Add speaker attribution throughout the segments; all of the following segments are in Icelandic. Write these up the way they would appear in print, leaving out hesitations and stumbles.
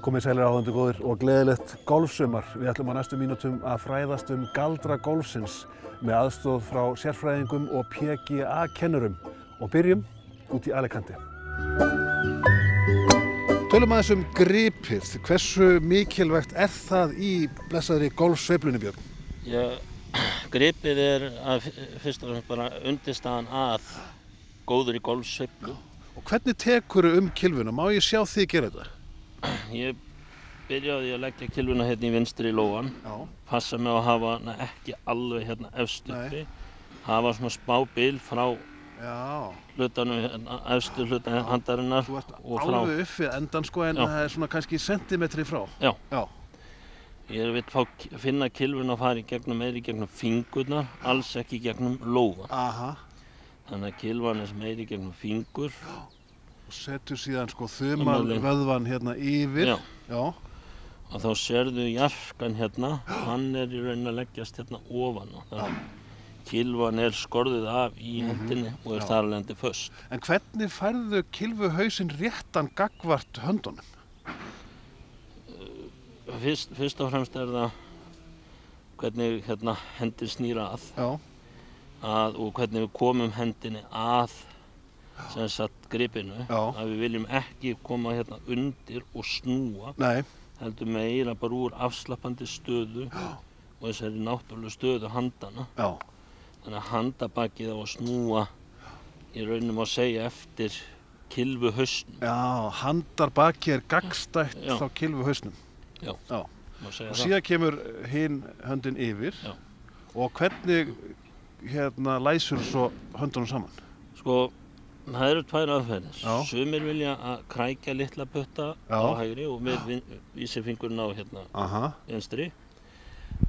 Speaker 1: Komið sælir áhorfendur góðir og gleðilegt golfsumar. Við ætlum á næstu mínútum að fræðast galdra golfsins með aðstoð frá sérfræðingum og PGA-kennurum og byrjum út í Alicante. Tölum aðeins gripið. Hversu mikilvægt það í blessaðri golfsveiflunni, Björn?
Speaker 2: Já, gripið fyrst og fremst bara undirstaðan að góður í golfsveiflu.
Speaker 1: Og hvernig tekurðu kylfuna? Má ég sjá þig gera þetta?
Speaker 2: Ég byrjaði að leggja kylfuna hérna í vinstri lófann. Passa mig að hafa hana ekki alveg hérna efst uppi. Hafa svona spábil frá hlutanum, efstu hlutan handarinnar.
Speaker 1: Þú ert alveg upp við endan sko, en það er svona kannski sentimetri frá.
Speaker 2: Já. Ég vil finna kylfuna að fara í gegnum meiri í gegnum fingurnar, alls ekki í gegnum lófann. Þannig að kylfan er meiri í gegnum fingur.
Speaker 1: Og setur síðan sko þumalvöðvan hérna yfir. Já.
Speaker 2: Og þá sérðu jarkan hérna, hann í rauninni að leggjast hérna ofan á. Kylfan skorðuð af í hendinni og þar af leiðandi föst.
Speaker 1: En hvernig færðu kylfuhausinn réttan gagnvart höndunum?
Speaker 2: Fyrst og fremst það hvernig hendin snýr að. Og hvernig við komum hendinni að gripinu. Að við viljum ekki koma hérna undir og snúa. Heldur meira bara úr afslappandi stöðu og þessari náttúrulegu stöðu handana. Þannig að handabakið á að snúa í rauninni má segja eftir kylfuhausnum.
Speaker 1: Já, handarbakið gagnstætt þá kylfuhausnum.
Speaker 2: Já, má segja það.
Speaker 1: Og síðan kemur hin höndin yfir. Og hvernig læsur svo höndunum saman?
Speaker 2: Sko, það eru tvær aðferðir. Sumir vilja að krækja litla putta á hægri og með vísifingurinn á vinstri.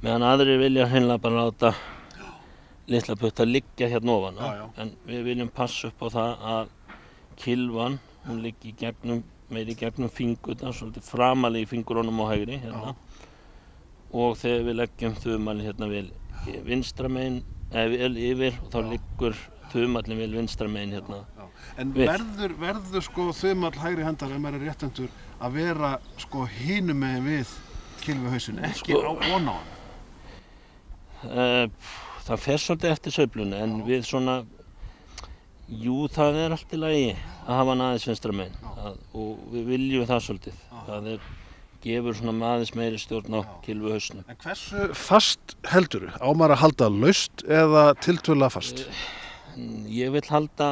Speaker 2: Meðan aðrir vilja hreinlega bara láta litla putta liggja hérna ofan. En við viljum passa upp á það að kylfan, hún liggi meira í gegnum fingurna, svolítið framalega í fingurunum á hægri hérna. Og þegar við leggjum þumali hérna vel vinstra megin yfir og þá liggur þumallinn vel vinstra megin hérna.
Speaker 1: En verður sko þumall hægri handar, ef maður réttendur, að vera sko hinum megin við kylfuhausinn, ekki á ofan á hann?
Speaker 2: Það fer svolítið eftir sveiflunni, en við svona, það allt í lagi að hafa hann aðeins vinstra megin og við viljum það svolítið. Það gefur svona aðeins meiri stjórn á kylfuhausnum.
Speaker 1: En hversu fast heldurðu? Á maður að halda laust eða tiltölulega fast?
Speaker 2: Ég vil halda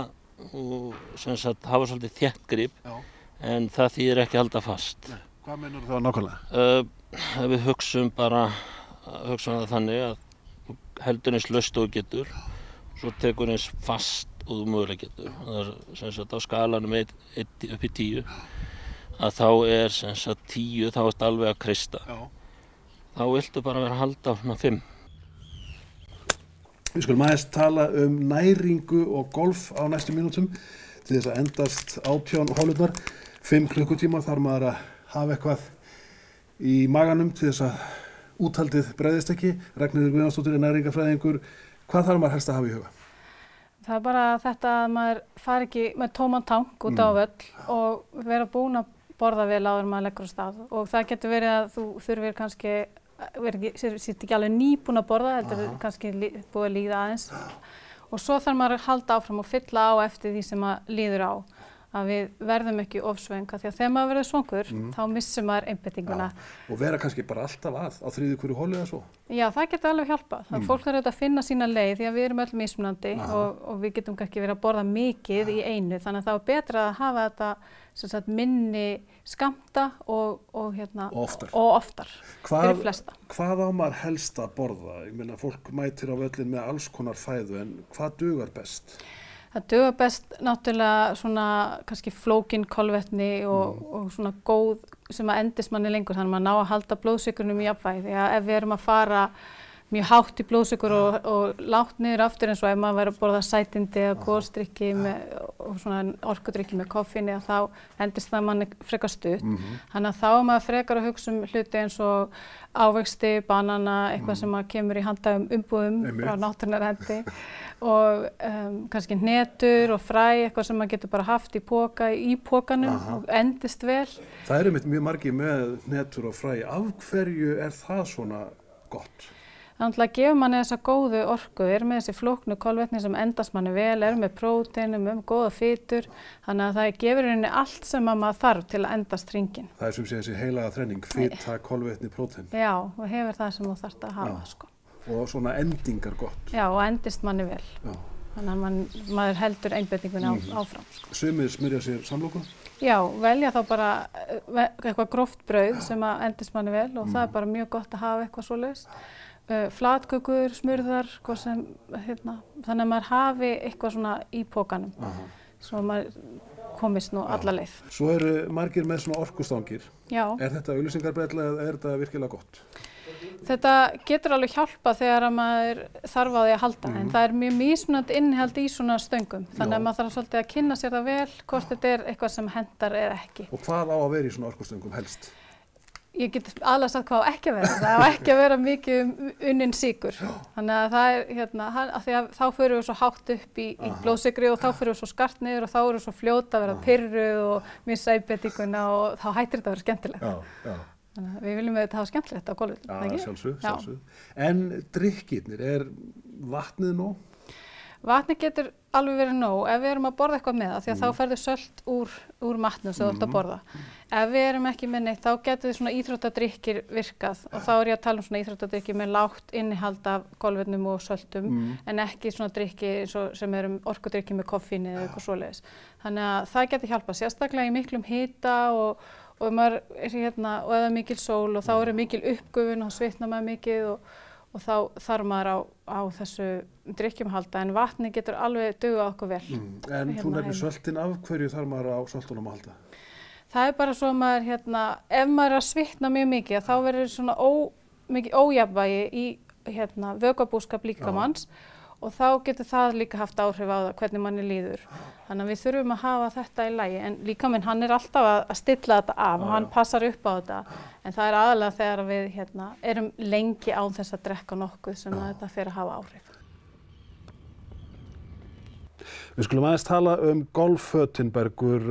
Speaker 2: og hafa svolítið þétt grip, en það þýðir ekki að halda fast.
Speaker 1: Hvað meinarðu þá nákvæmlega?
Speaker 2: Við hugsum það þannig að þú heldur eins laust og þú getur, svo tekur eins fast og þú mögulega getur. Það á skalanum 1 upp í 10, að þá 10, þá alveg að kreista. Þá viltu bara vera að halda á 5.
Speaker 1: Við skulum aðeins tala næringu og golf á næstu mínútum til þess að endast 18 hólurnar. 5 klukkutíma þarf maður að hafa eitthvað í maganum til þess að úthaldið bregðist ekki. Ragnheiður Guðjónsdóttir næringarfræðingur. Hvað þarf maður helst að hafa í huga?
Speaker 3: Það bara þetta að maður fari ekki með tóman tank út á völl og vera búin að borða vel áður maður leggur á stað. Og það getur verið að þú þurfir kannski sért ekki alveg nýbúin að borða, heldur kannski búið að líða aðeins. Og svo þarf maður að halda áfram og fylla á eftir því sem líður á. Að við verðum ekki ofsvöng, því að þegar maður verður svangur, þá missum maður einbeitinguna.
Speaker 1: Og vera kannski bara alltaf á þriðju hverju holu eða svo?
Speaker 3: Já, það getur alveg hjálpað. Fólk þarf að finna sína leið, því að við erum öll mismunandi og við getum ekki verið að borða mikið í einu. Þannig að það er betra að hafa þetta minni skammta og oftar fyrir flesta.
Speaker 1: Hvað á maður helst að borða? Ég meina, fólk mætir á völlin með alls konar fæðu, en hvað dugar best?
Speaker 3: Það dugar best náttúrulega svona kannski flókin kolvetni og svona góð sem að endist manni lengur, þannig að maður ná að halda blóðsykrunum í jafnvægi. Því að ef við erum að fara mjög hátt í blóðsykur og lágt niður aftur eins og ef maður væri að borða sætindi eða gosdrykki og svona orkudrykki með koffíni þá endist það manni frekar stutt. Þannig að þá er maður frekar að hugsa hluti eins og ávexti, banana, eitthvað sem kemur í handhægum umbúðum frá náttúrunnar hendi og kannski hnetur og fræ, eitthvað sem maður getur bara haft í pókanum og endist vel.
Speaker 1: Það eru mjög margir með hnetur og fræ. Af hverju er það svona gott?
Speaker 3: Þannig að gefur manni þessa góðu orku, með þessi flóknu kolvetni sem endast manni vel, með prótein, með góða fitur, þannig að það gefur henni allt sem maður þarf til að endast hringinn. Það
Speaker 1: er sem sé þessi heilaga þrenning, fita, kolvetni, prótein.
Speaker 3: Já, og hefur það sem þú þarft að hafa, sko.
Speaker 1: Og svona endingar gott.
Speaker 3: Já, og endist manni vel. Já. Þannig að maður heldur einbeitingunni áfram. Sko.
Speaker 1: Sumir smyrja sér samloku?
Speaker 3: Já, velja þá bara eitthvað gróft brauð sem endist manni vel og það er bara mjög gott að hafa eitthvað svoleiðis. Flatkökur, smurðar, þannig að maður hafi eitthvað svona í pókanum svo maður komist nú alla leið.
Speaker 1: Svo eru margir með svona orkustangir.
Speaker 3: Já. Er
Speaker 1: þetta auglýsingarbrella eða er þetta virkilega gott?
Speaker 3: Þetta getur alveg hjálpað þegar maður þarf á því að halda en það er mjög mismunandi innihald í svona stöngum þannig að maður þarf svolítið að kynna sér það vel hvort þetta er eitthvað sem hendar eða ekki. Og
Speaker 1: hvað á að vera í svona orkustöngum helst?
Speaker 3: Ég get aðlega sagt hvað á ekki að vera. Það á ekki að vera mikið unnin sykur. Þannig að það er, því að þá förum við svo hátt upp í blóðsykri og þá förum við svo skart niður og þá erum við svo fljóta að vera pirruð og missa einbeitinguna og þá hættir þetta að vera skemmtilegt. Já. Þannig að við viljum auðvitað hafa skemmtilegt á gólfinu, ekki?
Speaker 1: Sjálfsögðu. En drykkirnir, er vatnið nóg?
Speaker 3: Vatnið getur alveg verið nóg ef við erum að borða eitthvað með það því að þá ferðu sölt úr matnum sem þú ert að borða. Ef við erum ekki með neitt þá getur því svona íþróttadrykkir virkað og þá er ég að tala um svona íþróttadrykkir með lágt innihald af kolvetnum og söltum en ekki svona drykki sem eru orkudrykki með koffíni eða eitthvað svoleiðis. Þannig að það getur hjálpað sérstaklega í miklum hita og maður er og eða mikil sól og þá er mikil uppgufun og þá svitnar maður mikið og þá þarf maður á þessu drykkjum að halda en vatni getur alveg dugað okkur vel.
Speaker 1: En þú nefnir söltin, af hverju þarf maður á söltunum að halda?
Speaker 3: Það er bara svo að maður, ef maður er að svitna mjög mikið þá verður svona mikið ójafnvægi í vökvabúskap líkamanns og þá getur það líka haft áhrif á það hvernig manni líður. Þannig að við þurfum að hafa þetta í lagi en líkaminn hann er alltaf að stilla þetta af og hann passar upp á þetta en það er aðalega þegar við erum lengi án þess að drekka nokkuð sem að þetta fer að hafa áhrif.
Speaker 1: Við skulum aðeins tala golffötin, Bergur.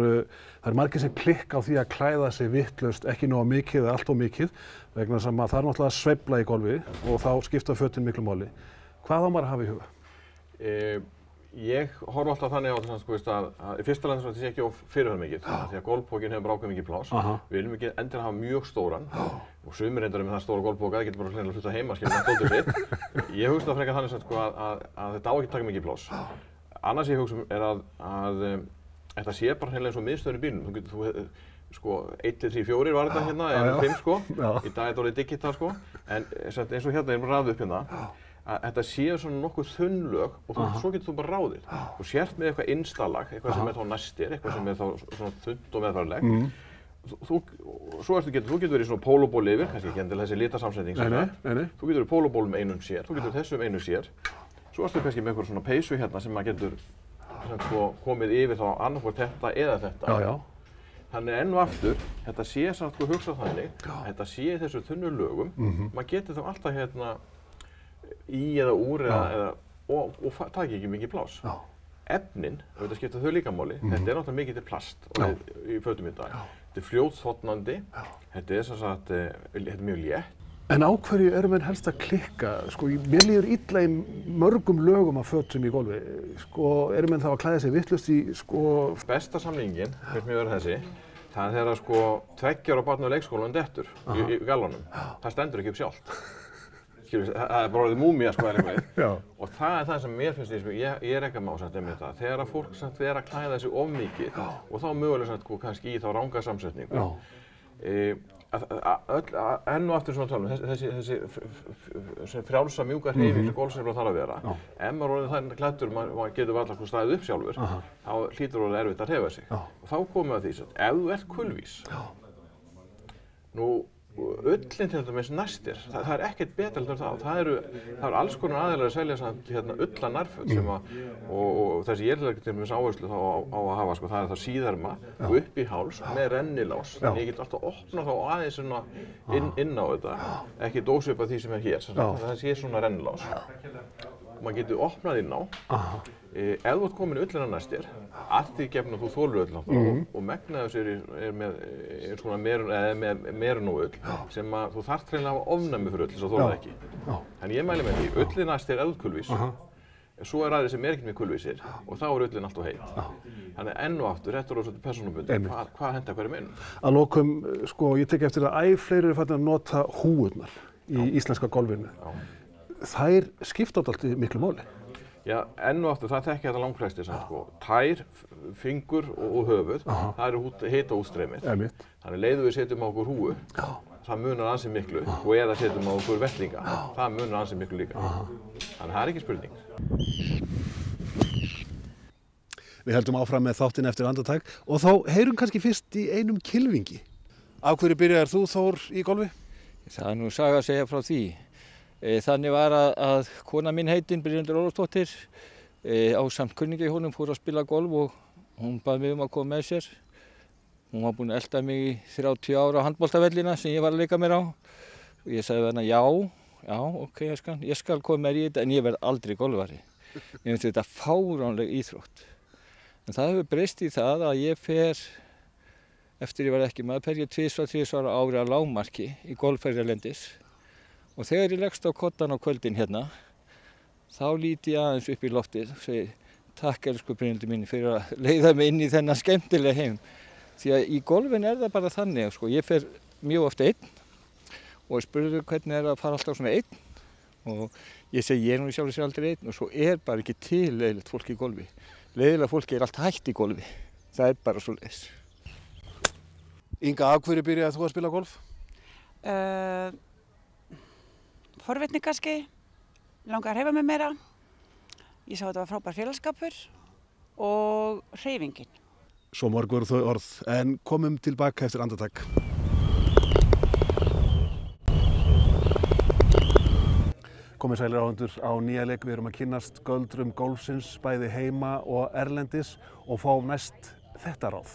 Speaker 1: Það er margir sem klikka á því að klæða sig vitlaust, ekki nógu mikið eða allt of mikið vegna þess að maður þarf náttúrulega að sveifla í golfi og þá skipta fötin miklu máli. Hvað á maður að hafa í huga?
Speaker 4: Ég horf alltaf þannig á þess að í fyrsta lagi sé ekki of fyrirferðarmikið því að golfpókinn hefur ákveðið mikið pláss. Við viljum ekki endilega hafa mjög stóran og sumir reyndar með það stóra golfpóka, það getur bara hreinlega hluta heima, skilja það dótið sitt. Ég hugsa það frekar þannig að þetta á ekki taka mikið pláss. Annars ég hugsa er að þetta sé bara hreinlega eins og miðstöðin í bílnum. 1, 2, 3, 4 var þetta hérna, en 5 Í dag er þetta orðið digital en eins og hérna erum við raðið upp hérna. Að þetta séu svona nokkuð þunn lög og svo getur þú bara ráðið. Þú sért með eitthvað innstalag, eitthvað sem er þá næstir, eitthvað sem er þá svona þunnt og meðfærileg. Svo getur verið svona pólóból yfir, kannski ekki endilega þessi litasamsetning sem Þú getur verið pólóból með einum sér, þú getur þessu einum sér. Svo ertu kannski með eitthvað svona peysu hérna sem maður getur komið yfir þá annarkvort þetta eða þetta. Þannig enn og aftur, þetta sé samt hugsað þannig, þetta sé þessu þunnu lögum, maður getur þá alltaf í eða úr og það ekki mikið pláss. Efnin, þetta skipta þau líka máli, þetta er náttúrulega mikið til plast í fötum í dag. Þetta er fljótþornandi, þetta er sem sagt, þetta er mjög létt.
Speaker 1: En á hverju eru menn helst að klikka? Mér líður illa í mörgum lögum af fötum í golfi. Eru menn þá að klæða sig vitlaust í
Speaker 4: Besta samlíkingin, finnst mér vera þessi, það er þegar 2 ára barn á leikskólanum dettur í gallanum. Það stendur ekki upp sjálft. Það er bara orðið múmía og það er það sem mér finnst ég er ekki að má þetta. Þegar fólk er að klæða sig of mikið og þá mögulega kannski í þá ranga samsetningu. Enn og aftur svona tölum, þessi frjálsa mjúka hreyfing sem golfsveifla þarf að vera. Ef maður orðið þannig klæddur, maður getur varla staðið upp sjálfur, þá hlýtur orðið erfitt að hreyfa sig. Og þá komum við að því, ef þú ert kulvís, ullin til dæmis næstir, það ekkert betra heldur það. Það eru alls konar aðilar að selja ullanærföt sem og þessi ég til dæmis áherslu þá á að hafa, sko, það það síðarma og upp í háls með rennilás. Þannig ég get alltaf opnað þá aðeins svona inn á þetta, ekki ósvipað því sem hér, það sé svona rennilás. Maður getur opnað inn á. Ef þú ert komin ullinanæstir, að því gefna þú þolur ull og megnaðu sér með eins konar merunóull sem að þú þarft hreinlega að hafa ofnæmi fyrir ull þess að þola ekki. En ég mæli með því, ullinæstir er kulvís, svo aðrir sem ekkert með kulvísir og þá ullin allt og heit. Þannig enn og aftur, þetta er svolítið persónubundið, hvað hentar hverjum inn?
Speaker 1: Að lokum, sko, ég tek eftir að fleiri eru farin að nota húfurnar í íslenska golfinu. Þær skipta dálítið miklu máli.
Speaker 4: Já, enn og aftur, það þekki þetta langflestir sem, sko, tær, fingur og höfuð, það eru hita útstreymið. Þannig leiðu við setjum á okkur húfu, það munar ansi miklu, og eða setjum á okkur vettlinga, það munar ansi miklu líka. Þannig það ekki spurning.
Speaker 1: Við heldum áfram með þáttinn eftir andartak og þá heyrum kannski fyrst í einum kylfingi. Af hverju byrjaðir þú, Þór, í golfi?
Speaker 5: Það nú saga að segja frá því. Þannig var að kona mín heitinn, Brynhildur Ólafsdóttir, ásamt kunningi honum fór að spila golf og hún bað mig að koma með sér. Hún var búin að elta mig í 30 ára á handboltavellina sem ég var að leika mér á. Og ég sagði við hana, já, ok, ég skal koma með í þetta en ég verð aldrei golfari. Mér finnst þetta fáránleg íþrótt. En það hefur breyst í það að ég fer, eftir ég var ekki maður, fer ég 2-3 ára ári að lágmarki í golfferð erlendis. Og þegar ég leggst á koddann á kvöldin hérna, þá líti ég aðeins upp í loftið og segi takk elsku Brynhildur mín fyrir að leiða mig inn í þennan skemmtilega heim. Því að í golfin er það bara þannig, sko, ég fer mjög oft einn og spurðu hvernig að fara alltaf svona einn og ég segi ég nú sjálfur sér aldrei einn og svo bara ekki til leiðilegt fólk í golfi. Leiðilega fólki allt hætt í golfi, það bara svoleiðis.
Speaker 1: Inga, af hverju byrjaði þú að spila golf?
Speaker 6: Forvitni kannski, langaði að hreyfa mig meira. Ég sá að þetta var frábær félagsskapur og hreyfingin.
Speaker 1: Svo mörg voru þau orð, en komum tilbaka eftir andartak. Komið sælir áhundur á nýja leik, við erum að kynnast göldrum golfsins bæði heima og erlendis og fáum næst þetta ráð.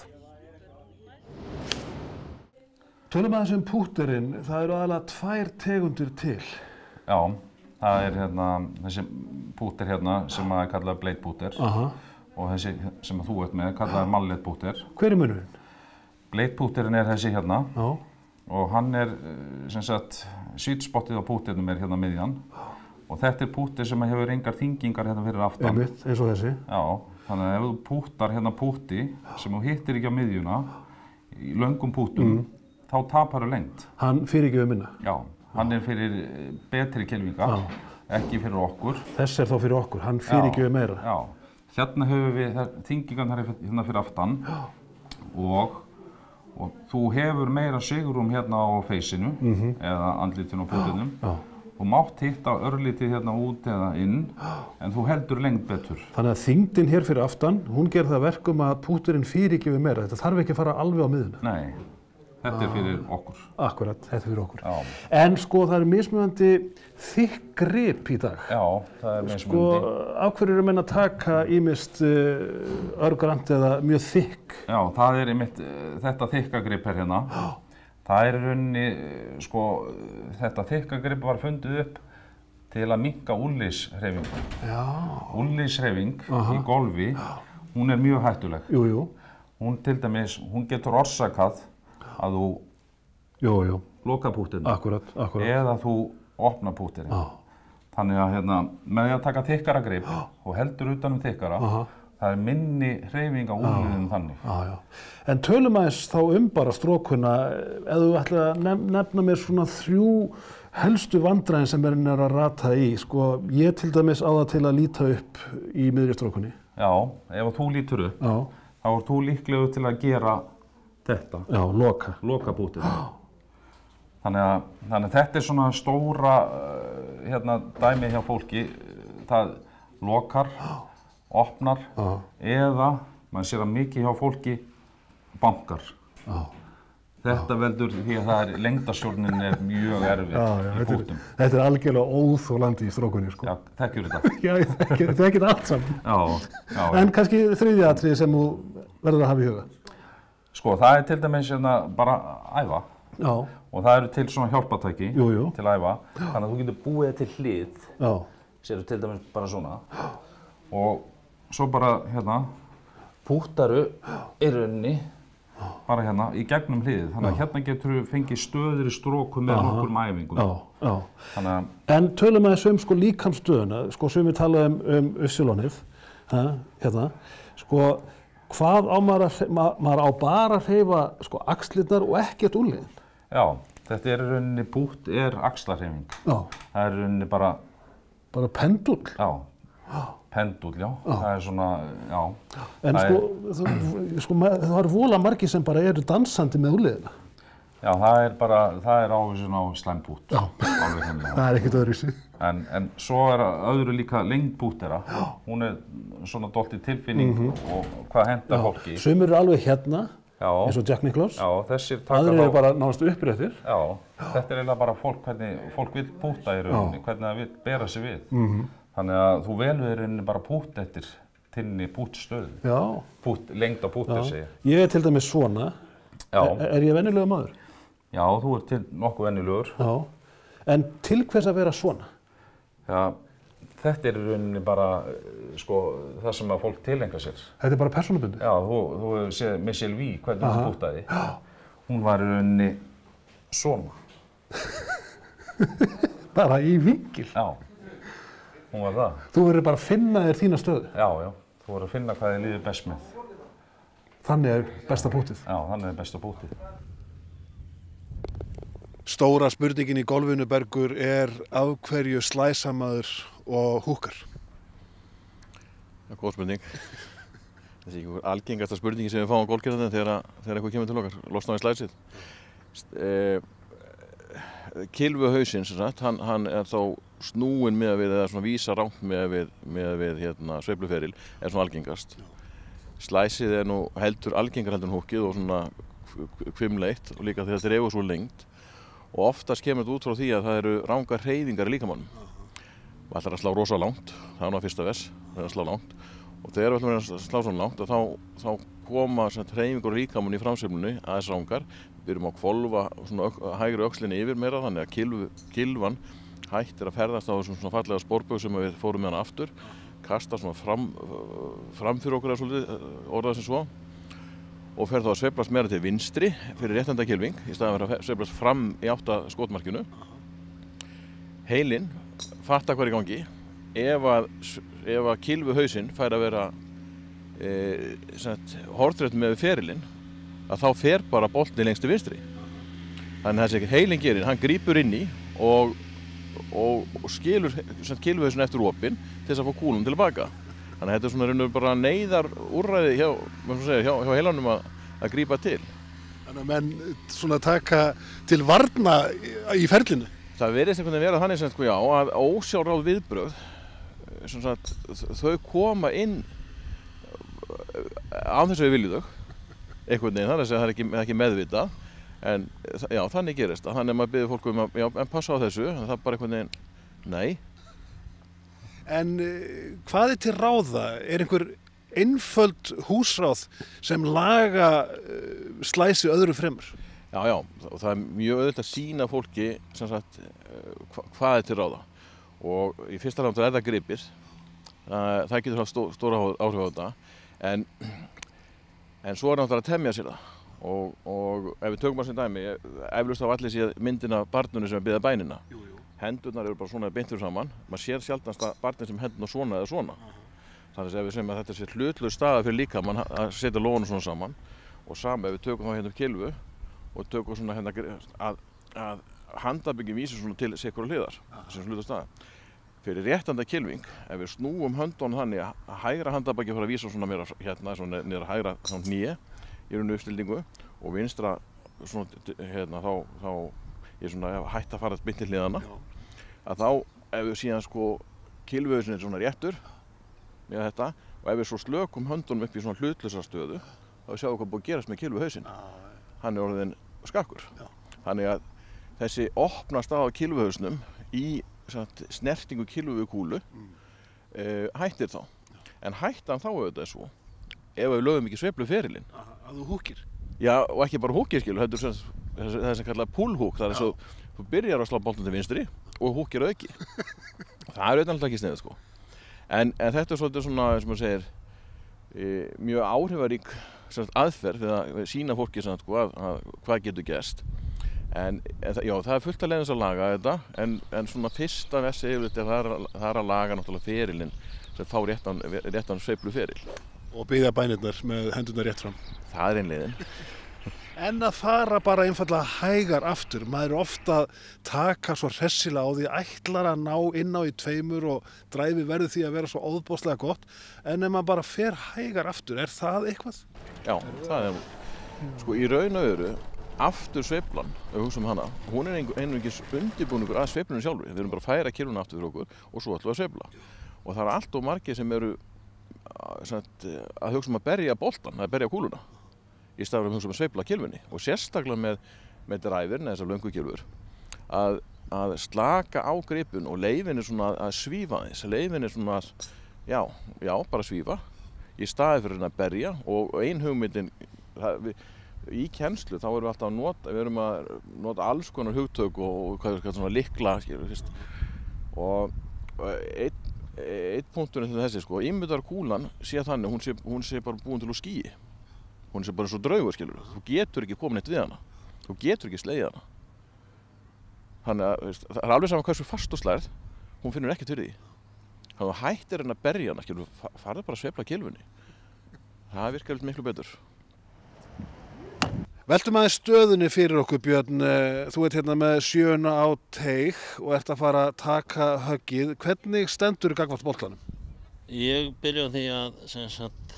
Speaker 1: Tölum aðeins púterinn, það eru aðalega 2 tegundir til.
Speaker 7: Já, það þessi púter hérna sem að kalla blade púter og þessi sem þú ert með kallaði mallet púter.
Speaker 1: Hver er munurinn?
Speaker 7: Blade púterinn er þessi hérna og hann sem sagt sweet spotið á púternum hérna miðjan og þetta er púter sem hefur engar þyngingar hérna fyrir aftan.
Speaker 1: Einmitt, eins og þessi.
Speaker 7: Já, þannig að ef þú pútar hérna púti sem þú hittir ekki á miðjuna í löngum pútum þá tapar lengd.
Speaker 1: Hann fyrir ekki minna?
Speaker 7: Já. Hann er fyrir betri kylfinga, ekki fyrir okkur.
Speaker 1: Þess er þá fyrir okkur, hann fyrir ekki meira.
Speaker 7: Já, hérna höfum við þyngingan hérna fyrir aftan og þú hefur meira sigrum hérna á feysinu eða andlitinu á pútinum. Þú mátt hitta örlítið hérna út eða inn en þú heldur lengd betur.
Speaker 1: Þannig að þyngdin hér fyrir aftan, hún ger það verkum að púturinn fyrir ekki meira. Þetta þarf ekki að fara alveg á miðuna.
Speaker 7: Nei. Þetta er fyrir okkur.
Speaker 1: Akkurat, þetta er fyrir okkur.
Speaker 7: Já.
Speaker 1: En sko það er mismunandi þykk grip í dag.
Speaker 7: Já, það er mismunandi.
Speaker 1: Sko, af hverju eru menn að taka ýmist örgrant eða mjög þykk?
Speaker 7: Já, það er einmitt þetta þykka grip hérna. Það er í rauninni, sko, þetta þykka grip var fundið upp til að minnka úlnliðshreyfingu.
Speaker 1: Já.
Speaker 7: Úlnliðshreyfing í golfi, hún er mjög hættuleg.
Speaker 1: Jú.
Speaker 7: Hún til dæmis, hún getur orsakað að þú loka pútinu eða þú opna pútinu. Þannig að með því að taka þykkara grip og heldur utan þykkara, það er minni hreyfing á úlnliðum þannig.
Speaker 1: En tölum aðeins þá bara strókuna, ef þú ætla að nefna mér svona 3 helstu vandræðin sem er að rata í. Sko, ég til dæmis á það til að líta upp í miðri strókunni.
Speaker 7: Já, ef þú lítur upp, þá er þú líklegur til að gera þetta.
Speaker 1: Já,
Speaker 7: loka pútinu. Þannig að þetta er svona stóra dæmi hjá fólki. Það lokar, opnar eða, maður sér að mikið hjá fólki, bankar. Þetta veldur því að lengdarstjórnin mjög erfið í bútum.
Speaker 1: Þetta algjörlega óþolandi í strókunni, sko.
Speaker 7: Já, þekkjur þetta.
Speaker 1: Já, ég þekki þetta allt saman.
Speaker 7: Já.
Speaker 1: En kannski þriðja atriði sem þú verður að hafa í huga?
Speaker 7: Sko, það til dæmis bara æfa.
Speaker 1: Já.
Speaker 7: Og það eru til svona hjálpatæki til æfa. Þannig að þú getur búið til hlið.
Speaker 1: Já.
Speaker 7: Sérðu til dæmis bara svona. Og svo bara púttaru í rauninni bara í gegnum hliðið. Þannig að hérna getur þú fengið stöður í stróku með nokkurum æfingum.
Speaker 1: Já. En tölum aðeins sko líkamsstöðuna, sko sem við talaðum Ypsilonið, hérna, sko hvað á maður á bara að hreyfa sko axlirnar og ekkert úlliðin?
Speaker 7: Já, þetta í rauninni pútt axlarhreyfing.
Speaker 1: Já. Það
Speaker 7: í rauninni bara
Speaker 1: pendúll?
Speaker 7: Já. Pendúll, já. Það svona, já.
Speaker 1: En það eru vola margir sem bara eru dansandi með úlliðina.
Speaker 7: Já, það ávísun á slæmpút.
Speaker 1: Já, það ekkert öðruvísi.
Speaker 7: En svo öðru líka lengdpút hún svona dálítið tilfinning og hvað hentar fólki.
Speaker 1: Sumir eru alveg hérna, eins og Jack Nicklaus.
Speaker 7: Já, þessir taka
Speaker 1: aðrir eru bara nánast uppréttir.
Speaker 7: Já, þetta eiginlega bara hvernig fólk vill púta í rauninni, hvernig það vill bera sig við. Þannig að þú velur í rauninni bara pút eftir þinni pútstöðu. Já. Lengd á púttir segja.
Speaker 1: Ég til dæmis svona. Já. Er ég venjulegur maður?
Speaker 7: Já, þú til nokkuð venjulegur.
Speaker 1: Já. En til hvers að vera svona?
Speaker 7: Já, þetta í rauninni bara, sko, það sem að fólk tilengar sér.
Speaker 1: Þetta bara persónubundið?
Speaker 7: Já, þú séð Michelle V, hvernig hún pútaði. Hún var í rauninni svona.
Speaker 1: Bara í vinkil?
Speaker 7: Já. Hún var það.
Speaker 1: Þú verður bara að finna þér þína stöðu?
Speaker 7: Já. Þú verður að finna hvað þér líður best með.
Speaker 1: Þannig besta pútið?
Speaker 7: Já, þannig besta pútið.
Speaker 1: Stóra spurningin í golfinu, Bergur, af hverju slæsa maður og húkar?
Speaker 8: Það góð spurning. Þessi ekki algengasta spurningi sem við fáum á golfgerðarnir þegar eitthvað kemur til okkar, losna á í slæsið. Kylfuhausinn, hann þá snúinn miðað við, eða svona vísa rangt miðað við sveifluferil, svona algengast. Slæsið nú heldur algengar heldur en húkið og svona hvimleitt og líka þegar þetta dregur svo lengt. Og oftast kemur þetta út frá því að það eru rangar hreyfingar í líkamannum. Við ætlar að slá rosa langt, það nú að fyrsta vers, það að slá langt. Og þegar við ætlum að slá svona langt, þá koma hreyfingar í líkamann í framsveiflunni aðeins rangar. Við byrjum að hvolfa hægri öxlinni yfir meira, þannig að kylfan hættir að ferðast á þessum svona fallega sporbaug sem við fórum með hana aftur. Kasta svona fram fyrir okkur orðað sem svo. Og fer þá að sveiflast meira til vinstri fyrir réttenda kylfing í staðan fyrir að sveiflast fram í átt að skotmarkinu. Heilinn fattar hvað er í gangi. Ef að kylfuhausinn fær að vera hornrétt með ferilinn, að þá fer bara boltinn lengst til vinstri. Þannig að þessi heilinn gerir, hann grípur inn í og skilur kylfuhausinn eftir opinn til þess að fá kúlum tilbaka. Þannig að þetta svona raunverulega bara neyðarúrræði hjá heilanum að grípa til.
Speaker 1: Þannig að menn svona taka til varna í ferlinu?
Speaker 8: Það virðist einhvern veginn vera þannig sem að ósjálfráð viðbrögð, þau koma inn án þess að við viljum þau. Einhvern veginn, þannig að það er ekki meðvitað. En já, þannig gerist það. Þannig að maður biður fólk en passa á þessu, en það er bara einhvern veginn, nei.
Speaker 1: En hvað til ráða? Einhver einföld húsráð sem laga slæsi öðru fremur?
Speaker 8: Já, og það er mjög auðvitað að sýna fólki hvað til ráða. Og í fyrsta lagi er það gripir. Það getur haft stóra áhrif á þetta. En svo náttúrulega að temja sér það. Og ef við tökum að sem dæmi, eflaust á allir séð myndina af barninu sem biðja bænina. Hendurnar eru bara svona beint fyrir saman. Maður sér sjaldnast að barnið sem hendurnar svona eða svona. Þannig að ef við segjum að þetta sé hlutlaus staða fyrir líkamann að setja lófana svona saman. Og sama ef við tökum þá hérna kylfu og tökum svona hérna að handaböggin vísir svona til sikkur hliðar. Þessi hlutlaus staða. Fyrir réttanda kylfing, ef við snúum höndunum þannig að hægra handaböggin fara að vísa svona meira hérna, svona niður að hægra hné í rauninu uppstildingu og vinstra svona hérna þá ég svona hætt að fara beint til hliðana. Að þá ef við síðan kylfuhausinn er svona réttur með þetta og ef við svo slökum höndunum upp í svona hlutlausa stöðu þá sjáum við hvað búið að gerast með kylfuhausinn. Hann er orðinn skakkur. Þannig að þessi opna stað á kylfuhausnum í snertingu kylfu við kúlu hættir þá. En hættan þá auðvitað er svo, ef við lögum ekki sveifluferilinn.
Speaker 1: Að þú húkir?
Speaker 8: Já, og ekki bara húkir, þetta er það sem kallað pull-húk. Það er svo, þú byrjar að slá boltan til vinstri og húkir auki. Það er auðvitað ekki sniðið, sko. En þetta er svolítið svona, eins og maður segir, mjög áhrifarík aðferð við að sýna fólki hvað getur gerst. En já, það er fullt að leiðins að laga þetta, en svona fyrsta versi yfirleitt það er að laga náttúrulega ferilinn sem fá réttan sveifluferil.
Speaker 1: Og biðja bænirnar með hendurnar rétt fram.
Speaker 8: Það er ein leiðin.
Speaker 1: En að fara bara einfaldlega hægar aftur. Maður er ofta að taka svo hressilega á því, ætlar að ná inn á í 2 og dræfi verður því að vera svo óðbóðslega gott. En ef maður bara fer hægar aftur, er það eitthvað?
Speaker 8: Já, það er sko í raun og veru aftur sveiflan, ef við hugsaum hana, hún er einungis undirbúningur að sveiflunum sjálfri. Við erum bara að færa kylfuna aftur fyrir okkur og svo ætlum við að sveifla. Og það er allt of margir sem eru að hugsa að berja boltan, að berja kúluna í staðinn að hugsa að sveifla kylfunni. Og sérstaklega með dræfirn, þessar löngu kylfur, að slaka á gripun og leyfin er svona að svífa aðeins. Leyfin er svona að, bara svífa í staðinn fyrir að berja. Og ein hugmyndin, í kennslu þá erum við alltaf að nota alls konar hugtök og hvað svona lykla, og einn punktur er þessi, sko, ímyndar kúlan sé þannig, hún sé bara búin til úr skýi. Hún sé bara svo draugur, skilur. Þú getur ekki komin eitt við hana. Þú getur ekki slegið hana. Þannig að það er alveg saman hversu fast og slærð, hún finnur ekkert fyrir því. Þannig að þú hættir henni að berja hana, skilur, farðu bara að sveifla kylfunni. Það virkar miklu betur.
Speaker 1: Veltum aðeins stöðunni fyrir okkur, Björn. Þú ert hérna með 7 á teig og ert að fara að taka höggið. Hvernig stendur þú gagnvart boltanum?
Speaker 2: Ég byrja á því að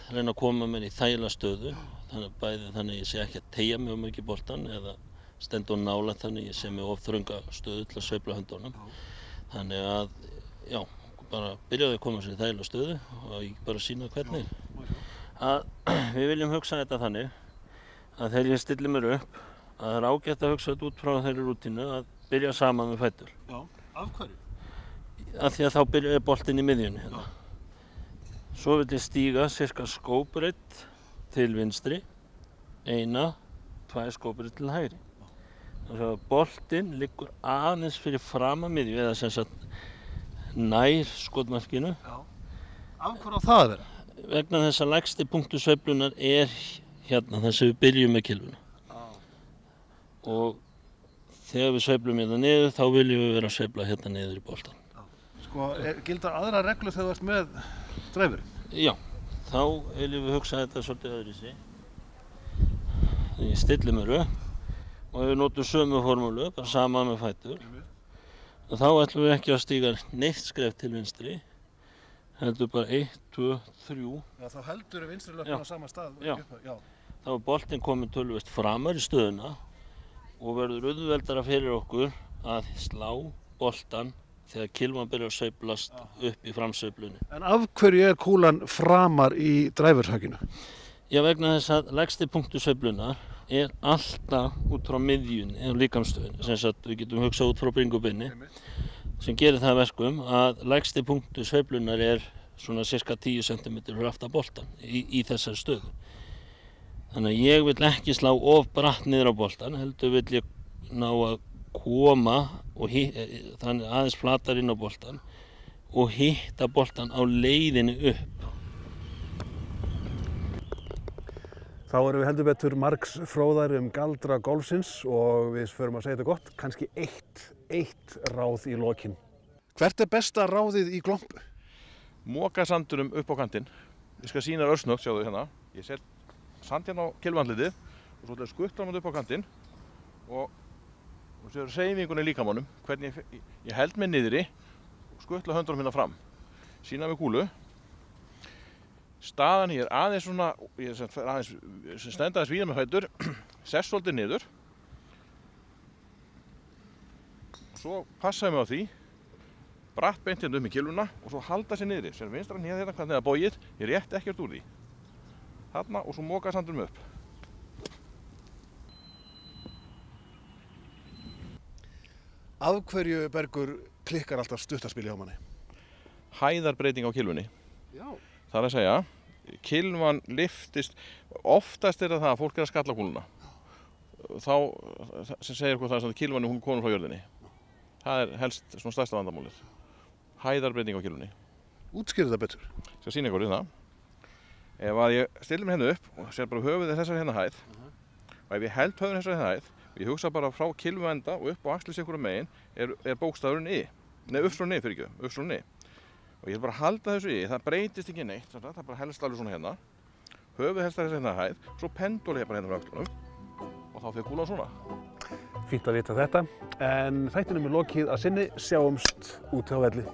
Speaker 2: reyna að koma mér í þægilega stöðu. Þannig að ég sé ekki að teygja mig mikið boltan eða stend og nálægt þannig ég sé mig of þrönga stöðu til að sveifla höndunum. Þannig að, já, bara byrjaði að koma sér í þægilega stöðu og ég bara sýna hvernig. Við viljum hugsa þetta þannig að þegar ég stilli mér upp, að það er ágætt að hugsa þetta út frá þeirri rútínu að byrja saman með fætur.
Speaker 1: Já, af hverju?
Speaker 2: Af því að þá byrjar boltinn í miðjunni hérna. Svo vil ég stíga cirka skóbreidd til vinstri, 1, 2 skóbreidd til hægri. Þannig að boltinn liggur aðeins fyrir fram að miðju, eða sem sagt nær skotmarkinu.
Speaker 1: Já. Af hverju á það að vera?
Speaker 2: Vegna þess að lægsti punktur sveiflunar er hérna þar sem við byrjum með kylfuna. Og þegar við sveiflum hérna niður, þá viljum við vera að sveifla hérna niður í boltan.
Speaker 1: Sko, gildar aðra reglur þegar þú ert með dræfurinn?
Speaker 2: Já, þá viljum við hugsa þetta svolítið öðruvísi. Ég stilli mér upp og við notum sömu formúlu, bara saman með fætur. Og þá ætlum við ekki að stíga neitt skref til vinstri, heldur bara 1, 2, 3.
Speaker 1: Já, þá heldur við vinstri löpum á sama stað.
Speaker 2: Já. Þá er boltinn komin töluvert framar í stöðuna og verður auðveldara fyrir okkur að slá boltan þegar kylfan byrjar að sveiflast upp í framsveiflunni. En
Speaker 1: af hverju er kúlan framar í dræfurhögginu?
Speaker 2: Já, vegna þess að lægsti punktur sveiflunar er alltaf út frá miðjunni eða líkamsstöðunni, sem sagt við getum hugsað út frá bringubeinni, sem gerir það verkum að lægsti punktur sveiflunar er svona cirka 10 cm fyrir aftan boltan í þessari stöðu. Þannig að ég vil ekki slá of bratt niður á boltan, heldur vil ég ná að koma og þannig aðeins flatar inn á boltan og hitta boltan á leiðinni upp.
Speaker 1: Þá erum við heldur betur margs fróðar galdra golfsins og við förum að segja þetta gott, kannski eitt ráð í lokin. Hvert er besta ráðið í glompu?
Speaker 8: Moka sandurum upp á kantinn. Ég skal sýna örsnögt, sjáðu hérna. Ég set sand hérna á kylfuandlitið og svo skuttla hann upp á kantinn og séu hreyfingunni í líkamanum, hvernig ég held mig niðri og skuttla höndunum hérna fram. Sýna með kúlu. Staðan hér aðeins svona, ég stend aðeins víða með fætur, sess svolítið niður. Svo passaði mig á því, bratt beint hérna upp með kylfuna og svo halda sér niðri. Sér vinstran hérna hvernig það er bogið, ég rétt ekkert úr því. Þarna og svo moka sandurum upp.
Speaker 1: Af hverju, Bergur, klikkar alltaf stuttaspil hjá manni?
Speaker 8: Hæðarbreyting á kylfunni.
Speaker 1: Já.
Speaker 8: Það er að segja, kylfan lyftist, oftast er það að fólk er að skalla kúluna. Þá sem segir hvað það er að kylfan hún komur frá jörðinni. Það er helst svona stærsta vandamálið. Hæðarbreyting á kylfunni.
Speaker 1: Útskýrðu það betur.
Speaker 8: Ég skal sýna ykkur hérna. Ef að ég stilli mér hérna upp og sér bara höfuðið þessari hérna hæð og ef ég held höfuðið þessari hérna hæð og ég hugsa bara frá kylfuenda og upp á axlir sikkur megin er bókstafurinn I. Nei, uppstrún I fyrir ekki, uppstrún I. Og ég vil bara halda þessu I, það breytist ekki neitt, það er bara helst alveg svona hérna. Höfuðið helst þessari hérna hæð, svo pendúli ég bara hérna frá axlunum og þá fyrir kúlan svona.
Speaker 1: Fínt að vita þetta, en þættinum er lokið að sinni, sjáumst úti á velli.